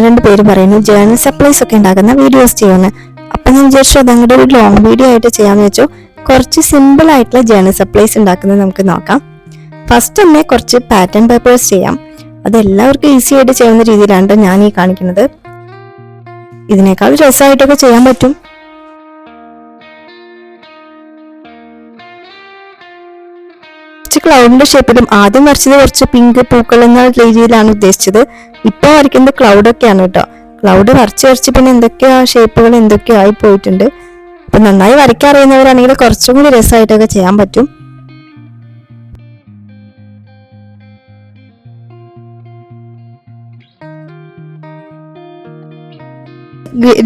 2 പേര് പറയുന്നു journal supplies ഒക്കെ ഉണ്ടാക്കുന്ന വീഡിയോസ് ചെയ്യുന്നത്. അപ്പൊ ഞാൻ വിചാരിച്ചു അതങ്ങോട്ട് ഒരു ലോങ് വീഡിയോ ആയിട്ട് ചെയ്യാന്ന് വെച്ചു. കുറച്ച് സിമ്പിൾ ആയിട്ടുള്ള ജേർണൽ സപ്ലൈസ് ഉണ്ടാക്കുന്നത് നമുക്ക് നോക്കാം. ഫസ്റ്റ് തന്നെ കുറച്ച് പാറ്റേൺ പേപ്പേഴ്സ് ചെയ്യാം. അതെല്ലാവർക്കും ഈസി ആയിട്ട് ചെയ്യുന്ന രീതിയിലാണ് ഞാൻ ഈ കാണിക്കുന്നത്. ഇതിനേക്കാൾ രസമായിട്ടൊക്കെ ചെയ്യാൻ പറ്റും. ക്ലൗഡിന്റെ ഷേപ്പിലും ആദ്യം വരച്ചത് കുറച്ച് പിങ്ക് പൂക്കൾ എന്ന രീതിയിലാണ് ഉദ്ദേശിച്ചത്. ഇപ്പൊ വരയ്ക്കുന്നത് ക്ലൗഡൊക്കെയാണ് കേട്ടോ. ക്ലൗഡ് വരച്ച് പിന്നെ എന്തൊക്കെയാ ഷേപ്പുകൾ എന്തൊക്കെയോ ആയി പോയിട്ടുണ്ട്. അപ്പൊ നന്നായി വരയ്ക്കാൻ അറിയുന്നവരാണെങ്കിൽ കുറച്ചും കൂടി രസമായിട്ടൊക്കെ ചെയ്യാൻ പറ്റും.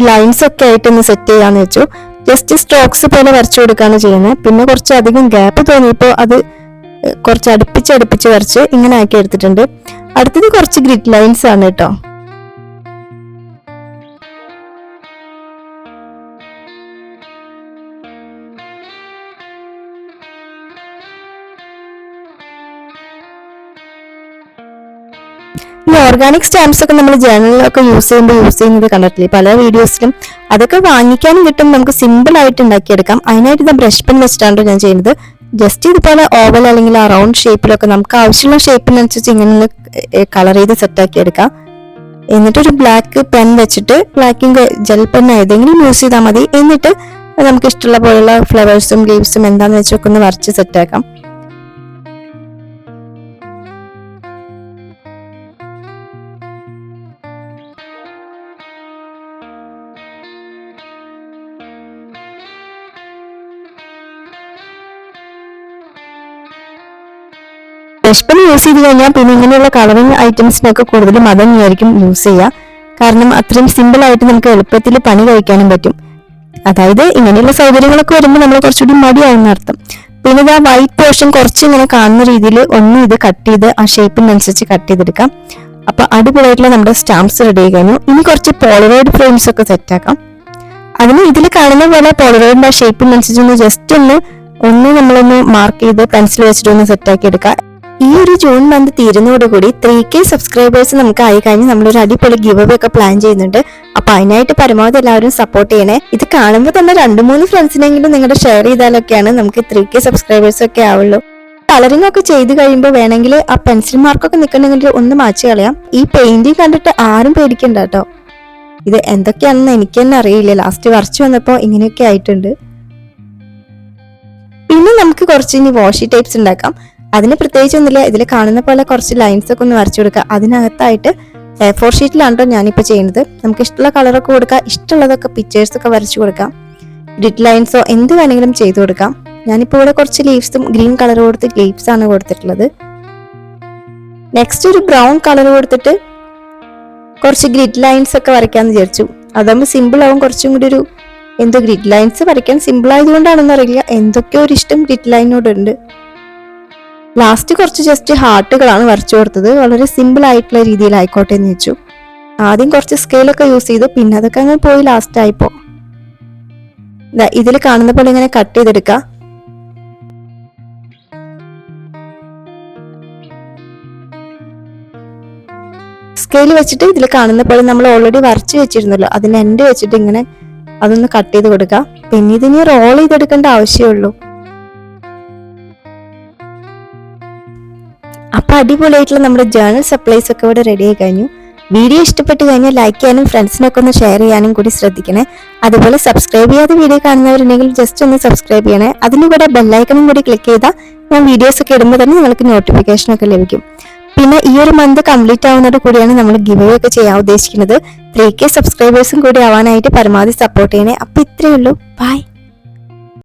ലൈൻസ് ഒക്കെ ആയിട്ടൊന്ന് സെറ്റ് ചെയ്യാന്ന് വെച്ചു. ജസ്റ്റ് സ്ട്രോക്സ് പോലെ വരച്ചു കൊടുക്കാണ് ചെയ്യുന്നത്. പിന്നെ കുറച്ച് അധികം ഗ്യാപ്പ് തോന്നിയപ്പോൾ അത് കുറച്ച് അടുപ്പിച്ച് വരച്ച് ഇങ്ങനെ ആക്കി എടുത്തിട്ടുണ്ട്. അടുത്തത് കുറച്ച് ഗ്രിഡ് ലൈൻസ് ആണ് കേട്ടോ. ഈ ഓർഗാനിക് സ്റ്റാമ്പ്സ് ഒക്കെ നമ്മൾ ജേർണലിലൊക്കെ യൂസ് ചെയ്യുന്നത് കണ്ടിട്ടില്ലേ പല വീഡിയോസിലും. അതൊക്കെ വാങ്ങിക്കാനും കിട്ടും, നമുക്ക് സിമ്പിൾ ആയിട്ട് ഉണ്ടാക്കിയെടുക്കാം. അതിനായിട്ട് ഇത് ബ്രഷ് പെൻ വെച്ചിട്ടാണ് ഞാൻ ചെയ്യുന്നത്. ജസ്റ്റ് ഇതുപോലെ ഓവൽ അല്ലെങ്കിൽ ആ റൗണ്ട് ഷേപ്പിലൊക്കെ നമുക്ക് ആവശ്യമുള്ള ഷേപ്പിനനുസരിച്ച് ഇങ്ങനെ കളർ ചെയ്ത് സെറ്റാക്കി എടുക്കാം. എന്നിട്ടൊരു ബ്ലാക്ക് പെൻ വെച്ചിട്ട് ബ്ലാക്കിംഗ് ജെൽ പെൻ ഏതെങ്കിലും യൂസ് ചെയ്താൽ മതി. എന്നിട്ട് നമുക്ക് ഇഷ്ടമുള്ള പോലുള്ള ഫ്ലവേഴ്സും ലീവ്സും എന്താന്ന് വെച്ചൊക്കെ ഒന്ന് വരച്ച് സെറ്റാക്കാം. ബ്രഷ് പെൻ യൂസ് ചെയ്ത് കഴിഞ്ഞാൽ പിന്നെ ഇങ്ങനെയുള്ള കളറിങ് ഐറ്റംസിനൊക്കെ കൂടുതലും അത് തന്നെയായിരിക്കും യൂസ് ചെയ്യുക. കാരണം അത്രയും സിമ്പിൾ ആയിട്ട് നമുക്ക് എളുപ്പത്തിൽ പണി കഴിക്കാനും പറ്റും. അതായത് ഇങ്ങനെയുള്ള സൗകര്യങ്ങളൊക്കെ വരുമ്പോൾ നമ്മൾ കുറച്ചുകൂടി മടിയാവുന്ന അർത്ഥം. പിന്നെ ഇത് ആ വൈറ്റ് പോർഷൻ കുറച്ച് ഇങ്ങനെ കാണുന്ന രീതിയിൽ ഒന്ന് ഇത് കട്ട് ചെയ്ത് ആ ഷേപ്പിനനുസരിച്ച് കട്ട് ചെയ്തെടുക്കാം. അപ്പൊ അടിപൊളിയായിട്ടുള്ള നമ്മുടെ സ്റ്റാമ്പ്സ് റെഡി ആയി കഴിഞ്ഞു. ഇനി കുറച്ച് പോളറോയിഡ് ഫ്രെയിംസ് ഒക്കെ സെറ്റ് ആക്കാം. അതിന് ഇതിൽ കാണുന്ന പോലെ പോളറോയിഡിന്റെ ആ ഷേപ്പിനനുസരിച്ച് ജസ്റ്റ് ഒന്ന് നമ്മളൊന്ന് മാർക്ക് ചെയ്ത് പെൻസിൽ വെച്ചിട്ട് ഒന്ന് സെറ്റ് ആക്കി എടുക്കാം. ഈ ഒരു ജൂൺ മന്ത് തീരുന്നതോടുകൂടി 3K സബ്സ്ക്രൈബേഴ്സ് നമുക്ക് ആയി കഴിഞ്ഞ് നമ്മളൊരു അടിപൊളി ഗിവ് അവേ ഒക്കെ പ്ലാൻ ചെയ്യുന്നുണ്ട്. അപ്പൊ അതിനായിട്ട് പരമാവധി എല്ലാവരും സപ്പോർട്ട് ചെയ്യണേ. ഇത് കാണുമ്പോൾ തന്നെ 2-3 ഫ്രണ്ട്സിനെങ്കിലും നിങ്ങളുടെ ഷെയർ ചെയ്താലൊക്കെയാണ് നമുക്ക് 3K സബ്സ്ക്രൈബേഴ്സ് ഒക്കെ ആവുള്ളൂ. കളറിംഗ് ഒക്കെ ചെയ്ത് കഴിയുമ്പോൾ വേണമെങ്കിൽ ആ പെൻസിൽ മാർക്കൊക്കെ നിൽക്കണമെങ്കിൽ ഒന്ന് മാറ്റി കളയാം. ഈ പെയിന്റിങ് കണ്ടിട്ട് ആരും പേടിക്കണ്ട കേട്ടോ. ഇത് എന്തൊക്കെയാണെന്ന് എനിക്ക് തന്നെ അറിയില്ല. ലാസ്റ്റ് വരച്ചു വന്നപ്പോൾ ഇങ്ങനെയൊക്കെ ആയിട്ടുണ്ട്. പിന്നെ നമുക്ക് കുറച്ച് ഇനി വാഷി ടൈപ്സ് ഉണ്ടാക്കാം. അതിന് പ്രത്യേകിച്ചൊന്നുമില്ല. ഇതിൽ കാണുന്ന പോലെ കുറച്ച് ലൈൻസ് ഒക്കെ ഒന്ന് വരച്ചു കൊടുക്കുക. അതിനകത്തായിട്ട് A4 ഷീറ്റിലാണോ ഞാനിപ്പോൾ ചെയ്യുന്നത്. നമുക്ക് ഇഷ്ടമുള്ള കളറൊക്കെ കൊടുക്കാം, ഇഷ്ടമുള്ളതൊക്കെ പിക്ചേഴ്സ് ഒക്കെ വരച്ചു കൊടുക്കാം. ഗ്രിഡ് ലൈൻസോ എന്ത് വേണമെങ്കിലും ചെയ്തു കൊടുക്കാം. ഞാനിപ്പോൾ ഇവിടെ കുറച്ച് ലീവ്സും ഗ്രീൻ കളർ കൊടുത്ത് ലീവ്സ് ആണ് കൊടുത്തിട്ടുള്ളത്. നെക്സ്റ്റ് ഒരു ബ്രൗൺ കളർ കൊടുത്തിട്ട് കുറച്ച് ഗ്രിഡ് ലൈൻസ് ഒക്കെ വരയ്ക്കാന്ന് വിചാരിച്ചു. അതാകുമ്പോൾ സിമ്പിൾ ആവും. കുറച്ചും കൂടി ഒരു ഗ്രിഡ് ലൈൻസ് വരയ്ക്കാൻ സിമ്പിൾ ആയതുകൊണ്ടാണെന്ന് അറിയില്ല, എന്തൊക്കെയോ ഒരു ഇഷ്ടം ഗ്രിഡ് ലൈനോടുണ്ട്. ലാസ്റ്റ് കുറച്ച് ജസ്റ്റ് ഹാർട്ടുകളാണ് വരച്ചു കൊടുത്തത്. വളരെ സിമ്പിൾ ആയിട്ടുള്ള രീതിയിൽ ആയിക്കോട്ടെ എന്ന് വെച്ചു. ആദ്യം കുറച്ച് സ്കെയിലൊക്കെ യൂസ് ചെയ്തു, പിന്നെ അതൊക്കെ അങ്ങനെ പോയി ലാസ്റ്റ് ആയിപ്പോ ഇതിൽ കാണുന്ന പോലെ ഇങ്ങനെ കട്ട് ചെയ്തെടുക്കുക. സ്കെയിൽ വെച്ചിട്ട് ഇതിൽ കാണുന്ന പോലെ നമ്മൾ ഓൾറെഡി വരച്ചു വെച്ചിരുന്നല്ലോ, അതിന് എൻഡ് വെച്ചിട്ട് ഇങ്ങനെ അതൊന്ന് കട്ട് ചെയ്ത് കൊടുക്കുക. പിന്നെ ഇതിന് റോൾ ചെയ്തെടുക്കേണ്ട ആവശ്യമുള്ളൂ. അപ്പൊ അടിപൊളിയായിട്ടുള്ള നമ്മുടെ ജേർണൽ സപ്ലൈസ് ഒക്കെ ഇവിടെ റെഡി ആയി കഴിഞ്ഞു. വീഡിയോ ഇഷ്ടപ്പെട്ട് കഴിഞ്ഞാൽ ലൈക്ക് ചെയ്യാനും ഫ്രണ്ട്സിനൊക്കെ ഒന്ന് ഷെയർ ചെയ്യാനും കൂടി ശ്രദ്ധിക്കണേ. അതുപോലെ സബ്സ്ക്രൈബ് ചെയ്യാതെ വീഡിയോ കാണുന്നവരുണ്ടെങ്കിൽ ജസ്റ്റ് ഒന്ന് സബ്സ്ക്രൈബ് ചെയ്യണേ. അതിന് കൂടെ ബെല്ലൈക്കണും കൂടി ക്ലിക്ക് ചെയ്താൽ ഞാൻ വീഡിയോസ് ഒക്കെ ഇടുമ്പോൾ തന്നെ നിങ്ങൾക്ക് നോട്ടിഫിക്കേഷൻ ഒക്കെ ലഭിക്കും. പിന്നെ ഈ ഒരു മന്ത് കംപ്ലീറ്റ് ആവുന്നതോട് കൂടിയാണ് നമ്മൾ ഗിവ് അവേ ഒക്കെ ചെയ്യാൻ ഉദ്ദേശിക്കുന്നത്. 3K സബ്സ്ക്രൈബേഴ്സും കൂടി ആവാനായിട്ട് പരമാവധി സപ്പോർട്ട് ചെയ്യണേ. അപ്പൊ ഇത്രയേ ഉള്ളൂ. ബൈ.